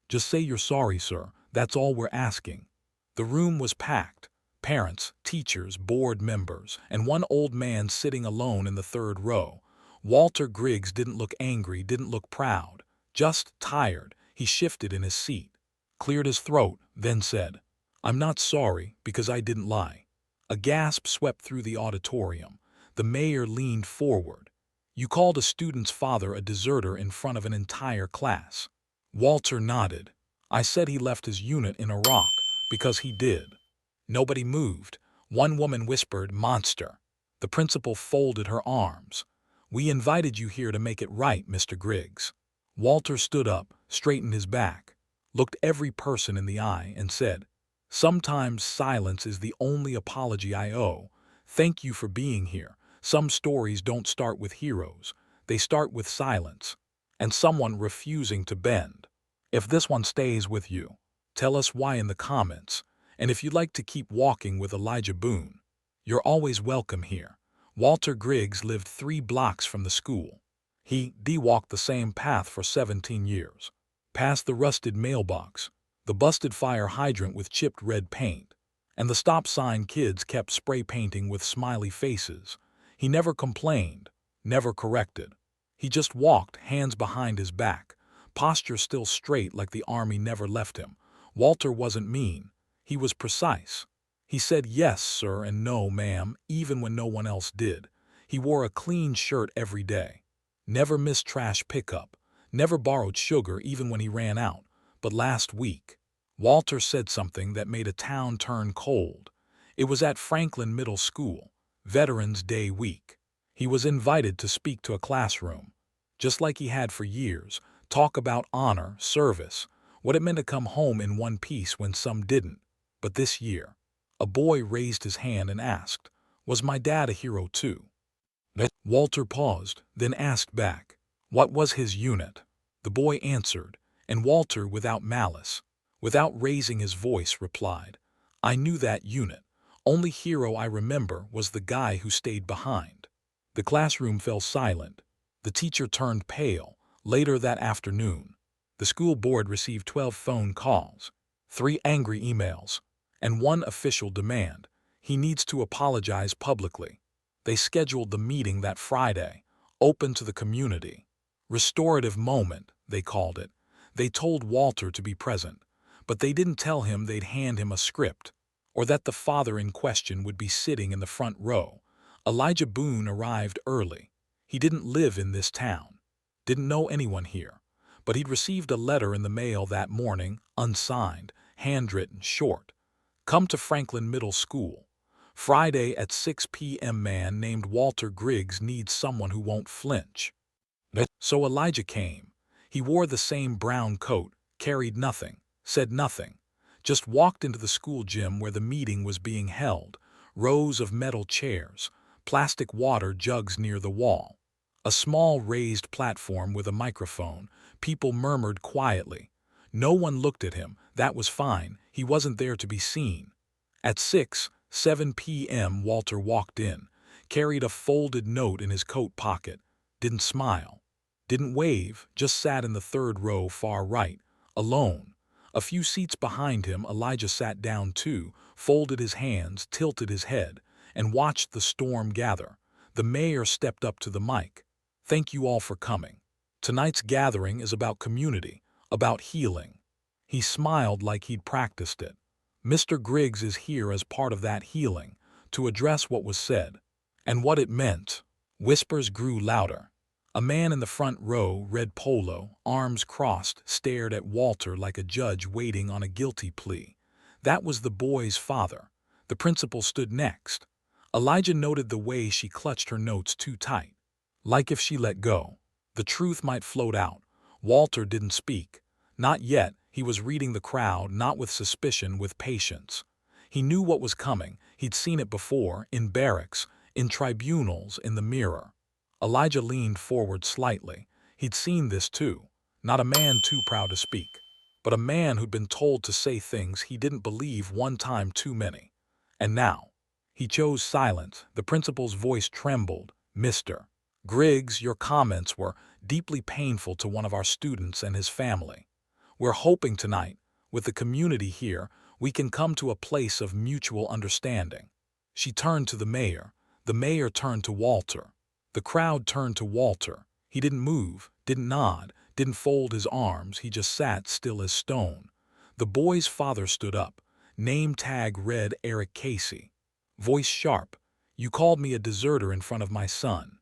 Just say you're sorry, sir. That's all we're asking." The room was packed. Parents, teachers, board members, and one old man sitting alone in the third row. Walter Griggs didn't look angry, didn't look proud. Just tired. He shifted in his seat, cleared his throat, then said, "I'm not sorry because I didn't lie." A gasp swept through the auditorium. The mayor leaned forward. "You called a student's father a deserter in front of an entire class." Walter nodded. "I said he left his unit in Iraq because he did." Nobody moved. One woman whispered, "Monster." The principal folded her arms. "We invited you here to make it right, Mr. Griggs." Walter stood up, straightened his back, looked every person in the eye, and said, "Sometimes silence is the only apology I owe. Thank you for being here. Some stories don't start with heroes. They start with silence and someone refusing to bend. If this one stays with you, tell us why in the comments. And if you'd like to keep walking with Elijah Boone, you're always welcome here." Walter Griggs lived 3 blocks from the school. He walked the same path for 17 years. Past the rusted mailbox, the busted fire hydrant with chipped red paint, and the stop sign kids kept spray painting with smiley faces. He never complained, never corrected. He just walked, hands behind his back, posture still straight like the army never left him. Walter wasn't mean. He was precise. He said yes, sir, and no, ma'am, even when no one else did. He wore a clean shirt every day. Never missed trash pickup. Never borrowed sugar even when he ran out. But last week, Walter said something that made a town turn cold. It was at Franklin Middle School, Veterans Day week. He was invited to speak to a classroom, just like he had for years, talk about honor, service, what it meant to come home in one piece when some didn't. But this year, a boy raised his hand and asked, "Was my dad a hero too?" Walter paused, then asked back, "What was his unit?" The boy answered, and Walter, without malice, without raising his voice, replied, "I knew that unit. Only hero I remember was the guy who stayed behind." The classroom fell silent. The teacher turned pale. Later that afternoon, the school board received 12 phone calls, 3 angry emails, and 1 official demand. He needs to apologize publicly. They scheduled the meeting that Friday, open to the community. Restorative moment, they called it. They told Walter to be present, but they didn't tell him they'd hand him a script, or that the father in question would be sitting in the front row. Elijah Boone arrived early. He didn't live in this town, didn't know anyone here, but he'd received a letter in the mail that morning, unsigned, handwritten, short. "Come to Franklin Middle School. Friday at 6 p.m. Man named Walter Griggs needs someone who won't flinch." So Elijah came. He wore the same brown coat, carried nothing, said nothing, just walked into the school gym where the meeting was being held. Rows of metal chairs, plastic water jugs near the wall, a small raised platform with a microphone. People murmured quietly. No one looked at him. That was fine. He wasn't there to be seen. At 7 p.m. Walter walked in, carried a folded note in his coat pocket, didn't smile, didn't wave, just sat in the third row far right, alone. A few seats behind him, Elijah sat down too, folded his hands, tilted his head, and watched the storm gather. The mayor stepped up to the mic. "Thank you all for coming. Tonight's gathering is about community, about healing." He smiled like he'd practiced it. "Mr. Griggs is here as part of that healing, to address what was said, and what it meant." Whispers grew louder. A man in the front row, red polo, arms crossed, stared at Walter like a judge waiting on a guilty plea. That was the boy's father. The principal stood next. Elijah noted the way she clutched her notes too tight, like if she let go, the truth might float out. Walter didn't speak. Not yet. He was reading the crowd, not with suspicion, with patience. He knew what was coming. He'd seen it before, in barracks, in tribunals, in the mirror. Elijah leaned forward slightly. He'd seen this too. Not a man too proud to speak, but a man who'd been told to say things he didn't believe one time too many. And now, he chose silence. The principal's voice trembled. "Mr. Griggs, your comments were deeply painful to one of our students and his family. We're hoping tonight, with the community here, we can come to a place of mutual understanding." She turned to the mayor. The mayor turned to Walter. The crowd turned to Walter. He didn't move, didn't nod, didn't fold his arms, he just sat still as stone. The boy's father stood up. Name tag read Eric Casey. Voice sharp. "You called me a deserter in front of my son."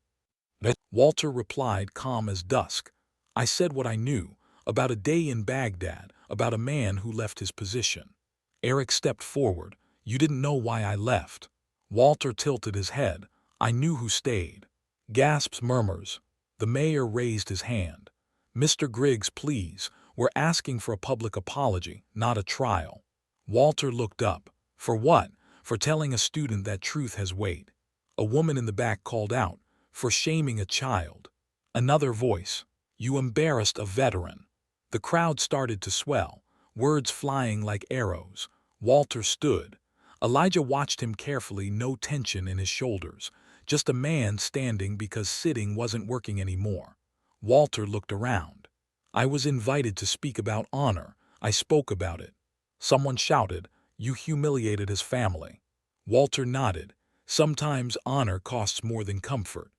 Walter replied, calm as dusk. "I said what I knew, about a day in Baghdad, about a man who left his position." Eric stepped forward. "You didn't know why I left." Walter tilted his head. "I knew who stayed." Gasps, murmurs. The mayor raised his hand. "Mr. Griggs, please, we're asking for a public apology, not a trial." Walter looked up. "For what?" "For telling a student that truth has weight." A woman in the back called out, "For shaming a child." Another voice, "You embarrassed a veteran." The crowd started to swell, words flying like arrows. Walter stood. Elijah watched him carefully, no tension in his shoulders, just a man standing because sitting wasn't working anymore. Walter looked around. "I was invited to speak about honor. I spoke about it." Someone shouted, "You humiliated his family." Walter nodded. "Sometimes honor costs more than comfort."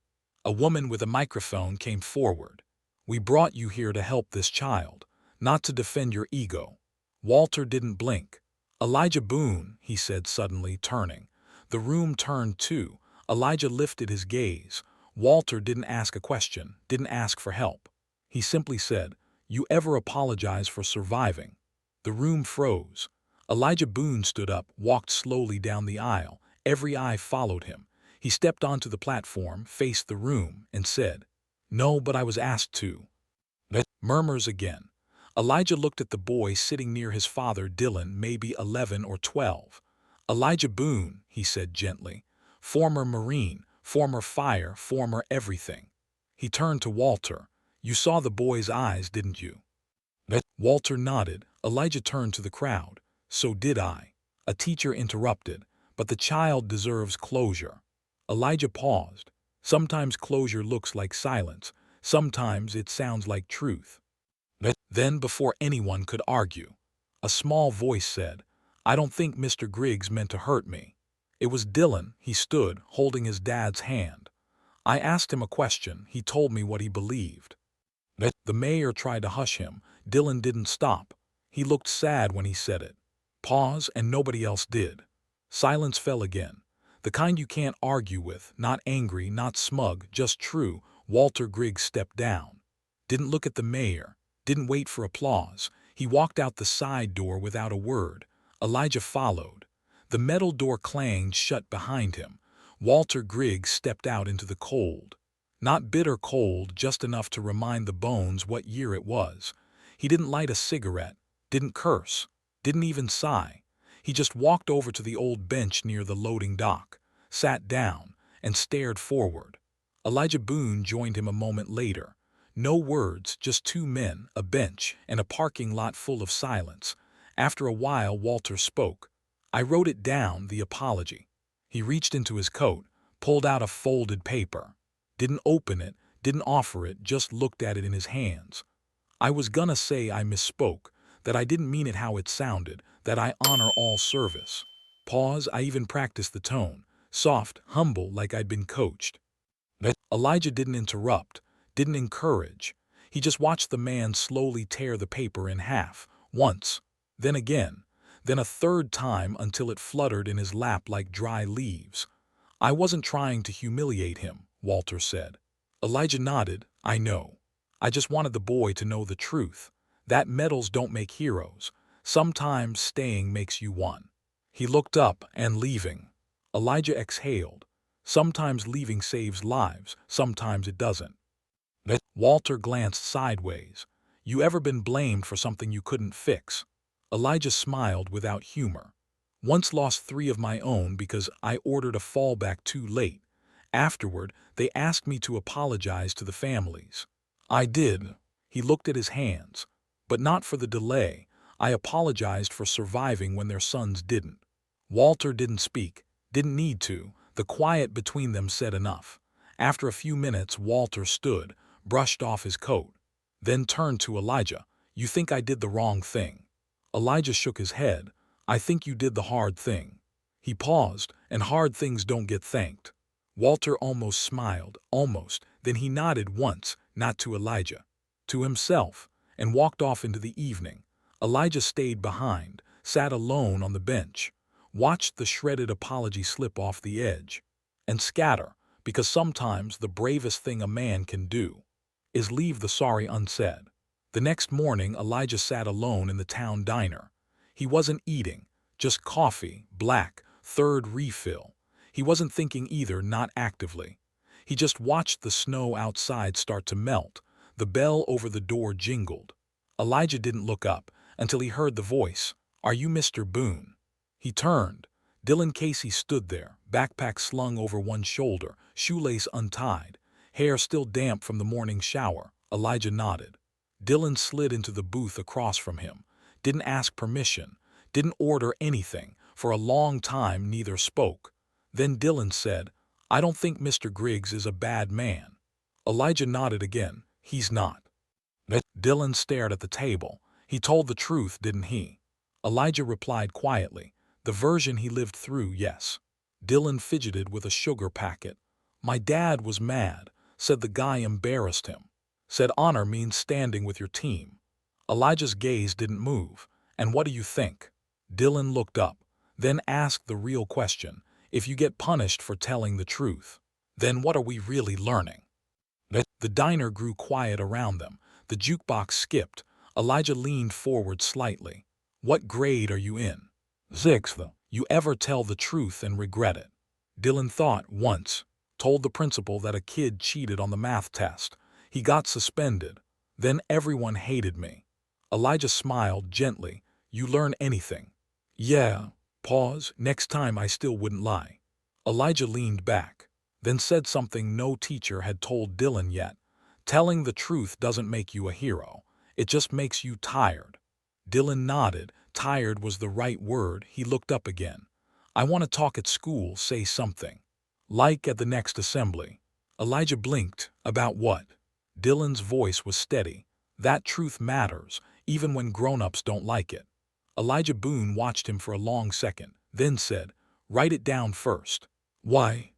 A woman with a microphone came forward. "We brought you here to help this child, not to defend your ego." Walter didn't blink. "Elijah Boone," he said suddenly, turning. The room turned too. Elijah lifted his gaze. Walter didn't ask a question, didn't ask for help. He simply said, "You ever apologize for surviving?" The room froze. Elijah Boone stood up, walked slowly down the aisle. Every eye followed him. He stepped onto the platform, faced the room, and said, "No, but I was asked to." Murmurs again. Elijah looked at the boy sitting near his father, Dylan, maybe 11 or 12. "Elijah Boone," he said gently, "former Marine, former fire, former everything." He turned to Walter. "You saw the boy's eyes, didn't you?" Walter nodded. Elijah turned to the crowd. "So did I." A teacher interrupted, "But the child deserves closure." Elijah paused. "Sometimes closure looks like silence. Sometimes it sounds like truth." Then, before anyone could argue, a small voice said, "I don't think Mr. Griggs meant to hurt me." It was Dylan. He stood, holding his dad's hand. "I asked him a question. He told me what he believed." The mayor tried to hush him. Dylan didn't stop. He looked sad when he said it. Pause, and nobody else did. Silence fell again. The kind you can't argue with, not angry, not smug, just true. Walter Griggs stepped down. Didn't look at the mayor. Didn't wait for applause. He walked out the side door without a word. Elijah followed. The metal door clanged shut behind him. Walter Griggs stepped out into the cold. Not bitter cold, just enough to remind the bones what year it was. He didn't light a cigarette, didn't curse, didn't even sigh. He just walked over to the old bench near the loading dock, sat down, and stared forward. Elijah Boone joined him a moment later. No words, just two men, a bench, and a parking lot full of silence. After a while, Walter spoke. "I wrote it down, the apology." He reached into his coat, pulled out a folded paper. Didn't open it, didn't offer it, just looked at it in his hands. "I was gonna say I misspoke, that I didn't mean it how it sounded, that I honor all service." Pause, I even practiced the tone. Soft, humble, like I'd been coached. Elijah didn't interrupt, didn't encourage. He just watched the man slowly tear the paper in half, once, then again, then a third time until it fluttered in his lap like dry leaves. "I wasn't trying to humiliate him," Walter said. Elijah nodded. "I know. I just wanted the boy to know the truth. That medals don't make heroes. Sometimes staying makes you one." He looked up, and leaving. Elijah exhaled. Sometimes leaving saves lives, sometimes it doesn't. Walter glanced sideways. "You ever been blamed for something you couldn't fix?" Elijah smiled without humor. "Once lost 3 of my own because I ordered a fallback too late. Afterward, they asked me to apologize to the families. I did." He looked at his hands. "But not for the delay. I apologized for surviving when their sons didn't." Walter didn't speak, didn't need to. The quiet between them said enough. After a few minutes, Walter stood, brushed off his coat, then turned to Elijah. You think I did the wrong thing. Elijah shook his head. I think you did the hard thing. He paused, and hard things don't get thanked. Walter almost smiled, almost, then he nodded once, not to Elijah, to himself, and walked off into the evening. Elijah stayed behind, sat alone on the bench, watched the shredded apology slip off the edge, and scatter, because sometimes the bravest thing a man can do is leave the sorry unsaid. The next morning, Elijah sat alone in the town diner. He wasn't eating, just coffee, black, third refill. He wasn't thinking either, not actively. He just watched the snow outside start to melt. The bell over the door jingled. Elijah didn't look up until he heard the voice. Are you Mr. Boone? He turned. Dylan Casey stood there, backpack slung over one shoulder, shoelace untied, hair still damp from the morning shower. Elijah nodded. Dylan slid into the booth across from him. Didn't ask permission, didn't order anything. For a long time neither spoke. Then Dylan said, I don't think Mr. Griggs is a bad man. Elijah nodded again. He's not. Dylan stared at the table. He told the truth, didn't he? Elijah replied quietly. The version he lived through, yes. Dylan fidgeted with a sugar packet. My dad was mad, said the guy embarrassed him. Said honor means standing with your team. Elijah's gaze didn't move. And what do you think? Dylan looked up, then asked the real question. If you get punished for telling the truth, then what are we really learning? The diner grew quiet around them. The jukebox skipped. Elijah leaned forward slightly. What grade are you in? Sixth. You ever tell the truth and regret it? Dylan thought once. Told the principal that a kid cheated on the math test. He got suspended. Then everyone hated me. Elijah smiled gently. You learn anything? Yeah. Pause. Next time I still wouldn't lie. Elijah leaned back, then said something no teacher had told Dylan yet. Telling the truth doesn't make you a hero. It just makes you tired. Dylan nodded. Tired was the right word. He looked up again. I want to talk at school, say something. Like at the next assembly. Elijah blinked. About what? Dylan's voice was steady. That truth matters, even when grown-ups don't like it. Elijah Boone watched him for a long second, then said, write it down first. Why?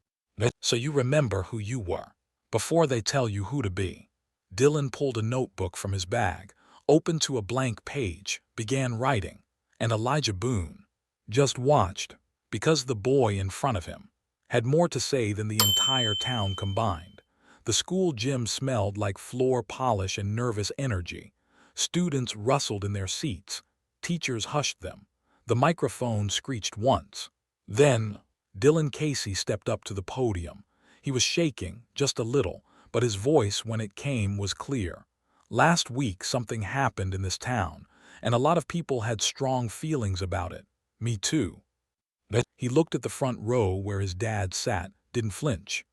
So you remember who you were, before they tell you who to be. Dylan pulled a notebook from his bag, opened to a blank page, began writing, and Elijah Boone just watched, because the boy in front of him had more to say than the entire town combined. The school gym smelled like floor polish and nervous energy. Students rustled in their seats. Teachers hushed them. The microphone screeched once. Then, Dylan Casey stepped up to the podium. He was shaking, just a little, but his voice, when it came, was clear. Last week something happened in this town, and a lot of people had strong feelings about it. Me too. He looked at the front row where his dad sat, didn't flinch.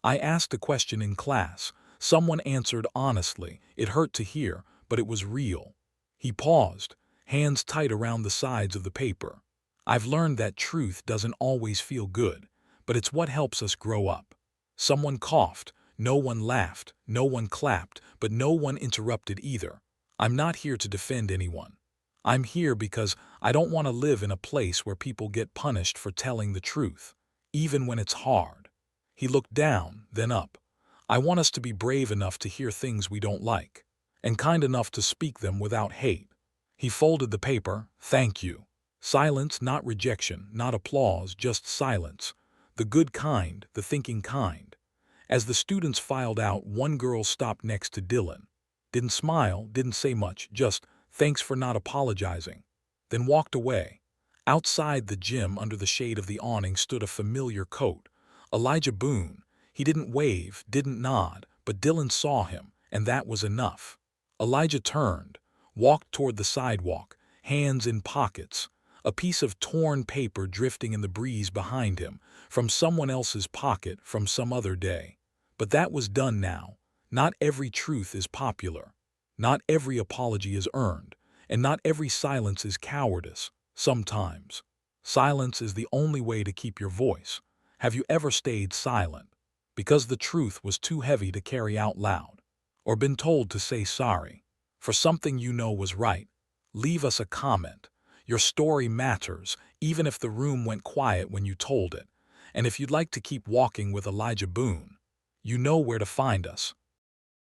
I asked a question in class. Someone answered honestly. It hurt to hear, but it was real. He paused, hands tight around the sides of the paper. I've learned that truth doesn't always feel good, but it's what helps us grow up. Someone coughed. No one laughed, no one clapped, but no one interrupted either. I'm not here to defend anyone. I'm here because I don't want to live in a place where people get punished for telling the truth, even when it's hard. He looked down, then up. I want us to be brave enough to hear things we don't like, and kind enough to speak them without hate. He folded the paper. Thank you. Silence, not rejection, not applause, just silence. The good kind, the thinking kind. As the students filed out, one girl stopped next to Dylan. Didn't smile, didn't say much, just, thanks for not apologizing. Then walked away. Outside the gym, under the shade of the awning, stood a familiar coat. Elijah Boone. He didn't wave, didn't nod, but Dylan saw him, and that was enough. Elijah turned, walked toward the sidewalk, hands in pockets, a piece of torn paper drifting in the breeze behind him, from someone else's pocket from some other day. But that was done now. Not every truth is popular. Not every apology is earned, and not every silence is cowardice. Sometimes silence is the only way to keep your voice. Have you ever stayed silent because the truth was too heavy to carry out loud, or been told to say sorry for something you know was right. Leave us a comment. Your story matters, even if the room went quiet when you told it. And if you'd like to keep walking with Elijah Boone, you know where to find us.